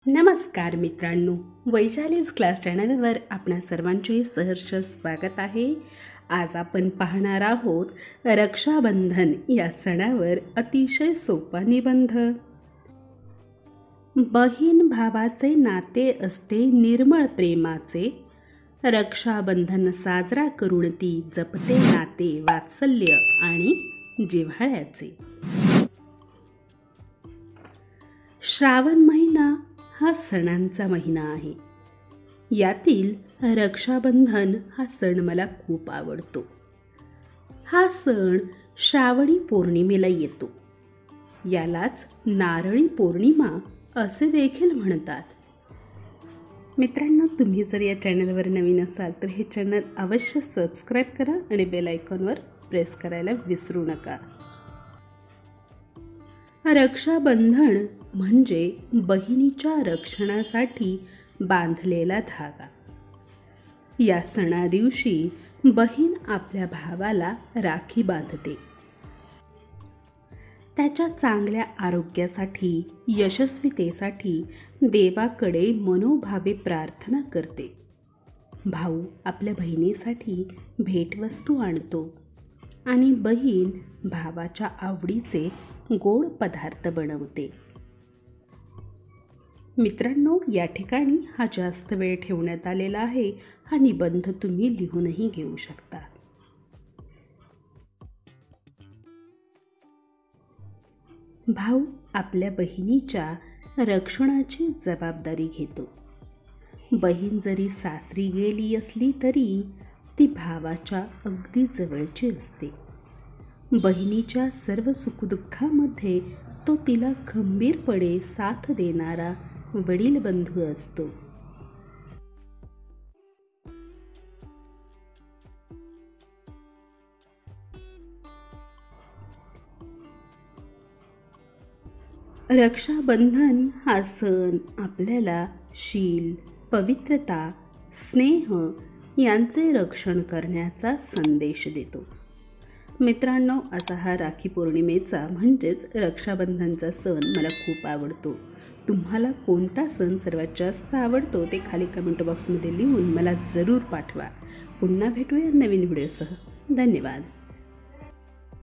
नमस्कार मित्रांनो, वैशालीज क्लास चॅनलवर आपणा सर्वांचे सहर्ष स्वागत आहे. आज आपण पाहणार आहोत रक्षाबंधन या सणावर अतिशय सोपा निबंध. बहीण भावाचे नाते असते निर्मळ प्रेमाचे, रक्षाबंधन साजरा करून ती जपते नाते वात्सल्य आणि जिव्हाळ्याचे. श्रावण महिना हा सणांचा महिना आहे. यातील रक्षाबंधन हा सण मला खूप आवडतो. हा सण श्रावणी पौर्णिमेला येतो. यालाच नारळी पौर्णिमा असे देखील म्हणतात. मित्रांनो, तुम्ही जर या चॅनलवर नवीन असाल तर हे चॅनल अवश्य सबस्क्राईब करा आणि बेल आयकॉनवर प्रेस करायला विसरू नका. रक्षाबंधन म्हणजे बहिणीच्या रक्षणासाठी बांधलेला धागा. या सणादिवशी बहीण आपल्या भावाला राखी बांधते. त्याच्या चांगल्या आरोग्यासाठी, यशस्वीतेसाठी देवाकडे मनोभावे प्रार्थना करते. भाऊ आपल्या बहिणीसाठी भेटवस्तू आणतो आणि बहीण भावाच्या आवडीचे गोड पदार्थ बनवते. मित्रांनो, या ठिकाणी हा जास्त वेळ ठेवण्यात आलेला आहे. हा निबंध तुम्ही लिहूनही घेऊ शकता. भाऊ आपल्या बहिणीच्या रक्षणाची जबाबदारी घेतो. बहीण जरी सासरी गेली असली तरी ती भावाच्या अगदी जवळची असते. बहिणीच्या सर्व सुखदुःखामध्ये तो तिला खंबीरपणे साथ देणारा वडील बंधू असतो. रक्षाबंधन हा सण आपल्याला शील, पवित्रता, स्नेह यांचे रक्षण करण्याचा संदेश देतो. मित्रांनो, असा हा राखी पौर्णिमेचा म्हणजेच रक्षाबंधनचा सण मला खूप आवडतो. तुम्हाला कोणता सण सर्वात जास्त आवडतो ते खाली कमेंट बॉक्समध्ये लिहून मला जरूर पाठवा. पुन्हा भेटूया नवीन व्हिडिओसह. धन्यवाद.